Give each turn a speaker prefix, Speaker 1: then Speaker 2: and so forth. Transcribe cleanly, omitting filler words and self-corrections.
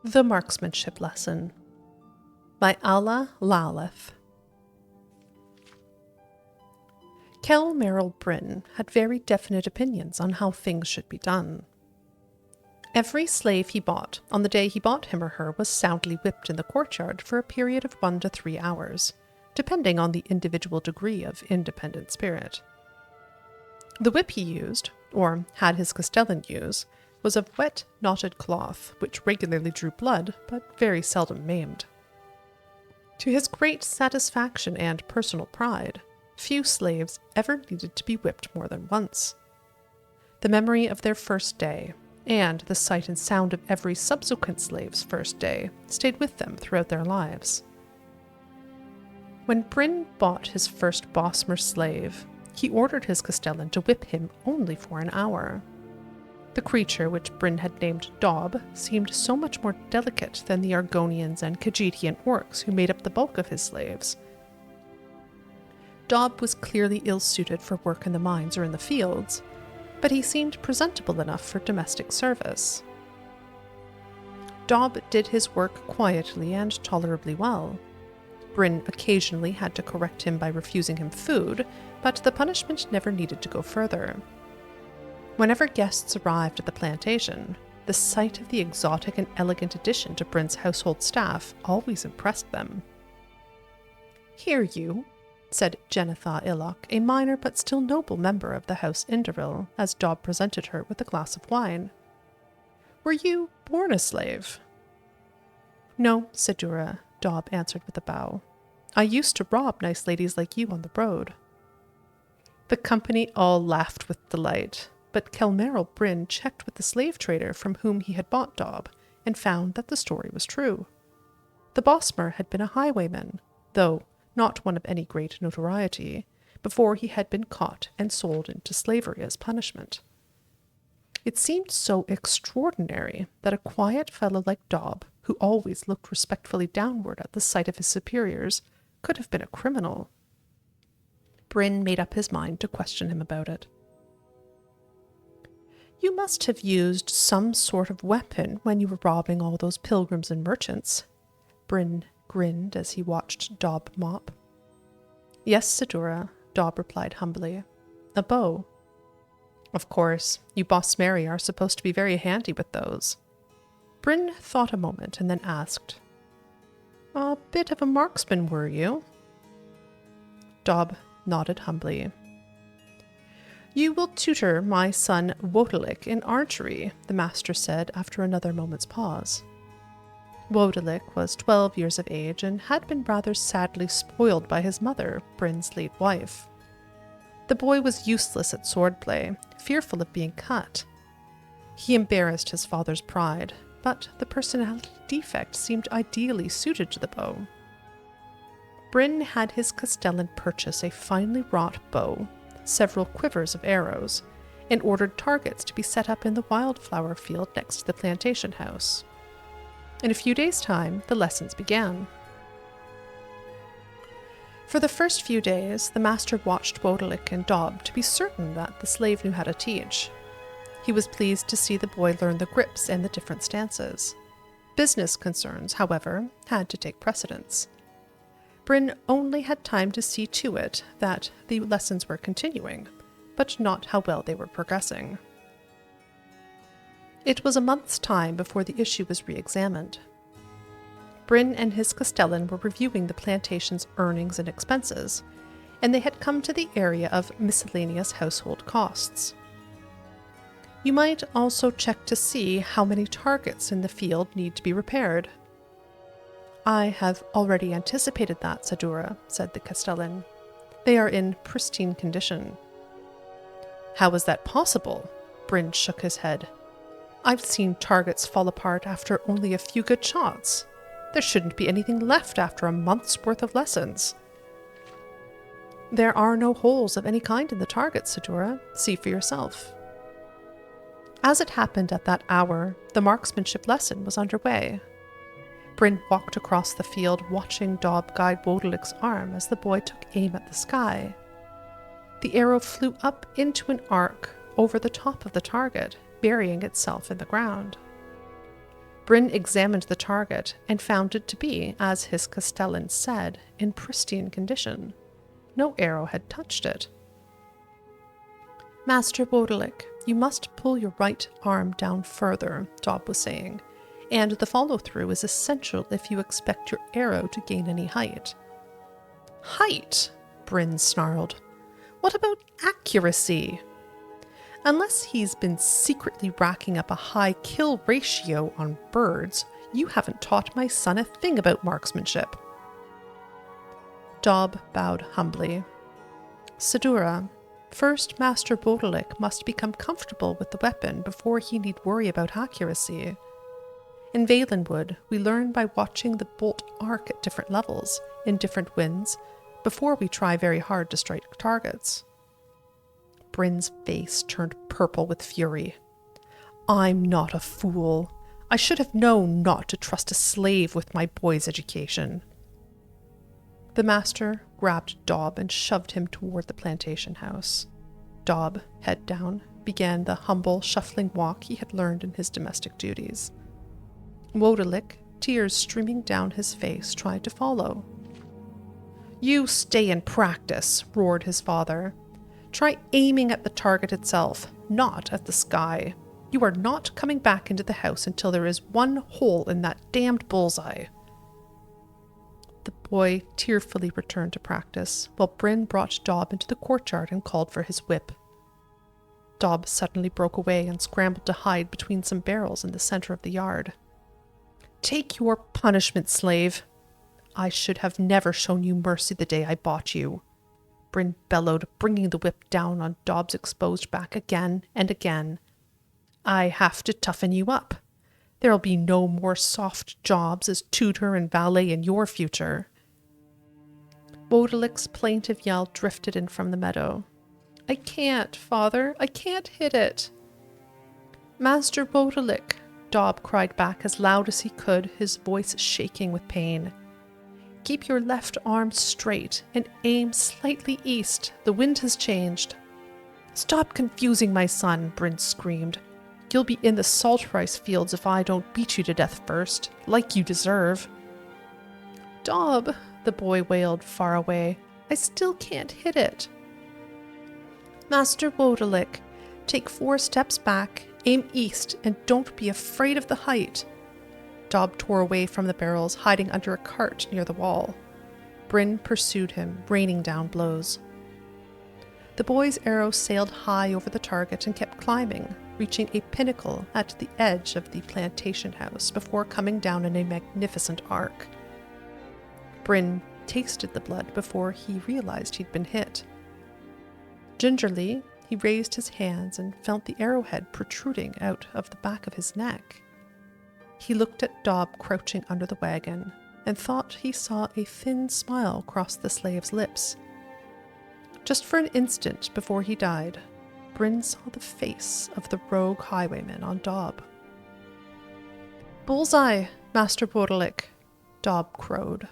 Speaker 1: The Marksmanship Lesson by Aloud. Kel Merrill Bryn had very definite opinions on how things should be done. Every slave he bought on the day he bought him or her was soundly whipped in the courtyard for a period of 1 to 3 hours, depending on the individual degree of independent spirit. The whip he used, or had his castellan use, was of wet, knotted cloth, which regularly drew blood, but very seldom maimed. To his great satisfaction and personal pride, few slaves ever needed to be whipped more than once. The memory of their first day, and the sight and sound of every subsequent slave's first day, stayed with them throughout their lives. When Bryn bought his first Bosmer slave, he ordered his castellan to whip him only for an hour. The creature, which Bryn had named Dob, seemed so much more delicate than the Argonians and Khajiitian orcs who made up the bulk of his slaves. Dob was clearly ill-suited for work in the mines or in the fields, but he seemed presentable enough for domestic service. Dob did his work quietly and tolerably well. Bryn occasionally had to correct him by refusing him food, but the punishment never needed to go further. Whenever guests arrived at the plantation, the sight of the exotic and elegant addition to Bryn's household staff always impressed them. "Here, you," said Genetha Illoch, a minor but still noble member of the House Indaril, as Dob presented her with a glass of wine. "Were you born a slave?" "No, Sidura," Dob answered with a bow. "I used to rob nice ladies like you on the road." The company all laughed with delight, but Kelmeril Bryn checked with the slave trader from whom he had bought Dob, and found that the story was true. The Bosmer had been a highwayman, though not one of any great notoriety, before he had been caught and sold into slavery as punishment. It seemed so extraordinary that a quiet fellow like Dob, who always looked respectfully downward at the sight of his superiors, could have been a criminal. Bryn made up his mind to question him about it. "You must have used some sort of weapon when you were robbing all those pilgrims and merchants," Bryn grinned as he watched Dob mop. "Yes, Sidura," Dob replied humbly. "A bow." "Of course, you Bosmeri are supposed to be very handy with those." Bryn thought a moment and then asked, "A bit of a marksman, were you?" Dob nodded humbly. "You will tutor my son Wodalik in archery," the master said after another moment's pause. Wodalik was 12 years of age and had been rather sadly spoiled by his mother, Bryn's late wife. The boy was useless at swordplay, fearful of being cut. He embarrassed his father's pride, but the personality defect seemed ideally suited to the bow. Bryn had his castellan purchase a finely wrought bow, several quivers of arrows, and ordered targets to be set up in the wildflower field next to the plantation house. In a few days' time, the lessons began. For the first few days, the master watched Wodalik and Dob to be certain that the slave knew how to teach. He was pleased to see the boy learn the grips and the different stances. Business concerns, however, had to take precedence. Bryn only had time to see to it that the lessons were continuing, but not how well they were progressing. It was a month's time before the issue was re-examined. Bryn and his castellan were reviewing the plantation's earnings and expenses, and they had come to the area of miscellaneous household costs. "You might also check to see how many targets in the field need to be repaired." "I have already anticipated that, Sidura," said the castellan. "They are in pristine condition." "How is that possible?" Bryn shook his head. "I've seen targets fall apart after only a few good shots. There shouldn't be anything left after a month's worth of lessons." "There are no holes of any kind in the targets, Sidura. See for yourself." As it happened at that hour, the marksmanship lesson was underway. Bryn walked across the field, watching Dob guide Wodalik's arm as the boy took aim at the sky. The arrow flew up into an arc over the top of the target, burying itself in the ground. Bryn examined the target and found it to be, as his castellan said, in pristine condition. No arrow had touched it. "Master Bourlor, you must pull your right arm down further," Dob was saying, "and the follow-through is essential if you expect your arrow to gain any height." "Height?" Bryn snarled. "What about accuracy?" "Unless he's been secretly racking up a high kill ratio on birds, you haven't taught my son a thing about marksmanship." Dob bowed humbly. "Sedura, first Master Bourlor must become comfortable with the weapon before he need worry about accuracy. In Valenwood, we learn by watching the bolt arc at different levels, in different winds, before we try very hard to strike targets." Bryn's face turned purple with fury. "I'm not a fool. I should have known not to trust a slave with my boy's education." The master grabbed Dob and shoved him toward the plantation house. Dob, head down, began the humble, shuffling walk he had learned in his domestic duties. Wodalik, tears streaming down his face, tried to follow. "You stay and practice," roared his father. "Try aiming at the target itself, not at the sky. You are not coming back into the house until there is one hole in that damned bullseye." The boy tearfully returned to practice, while Bryn brought Dob into the courtyard and called for his whip. Dob suddenly broke away and scrambled to hide between some barrels in the center of the yard. "Take your punishment, slave. I should have never shown you mercy the day I bought you," Bryn bellowed, bringing the whip down on Dob's exposed back again and again. "I have to toughen you up. There'll be no more soft jobs as tutor and valet in your future." Wodalik's plaintive yell drifted in from the meadow. "I can't, father. I can't hit it." "Master Wodalik," Dob cried back as loud as he could, his voice shaking with pain. "Keep your left arm straight and aim slightly east. The wind has changed." "Stop confusing my son," Bryn screamed. "You'll be in the salt rice fields if I don't beat you to death first, like you deserve." "Dob," the boy wailed far away, "I still can't hit it." "Master Wodalik, take 4 steps back, aim east, and don't be afraid of the height." Dob tore away from the barrels, hiding under a cart near the wall. Bryn pursued him, raining down blows. The boy's arrow sailed high over the target and kept climbing, reaching a pinnacle at the edge of the plantation house before coming down in a magnificent arc. Bryn tasted the blood before he realized he'd been hit. Gingerly, he raised his hands and felt the arrowhead protruding out of the back of his neck. He looked at Dob crouching under the wagon and thought he saw a thin smile cross the slave's lips. Just for an instant before he died, Bryn saw the face of the rogue highwayman on Dob. "Bullseye, Master Bourlor," Dob crowed.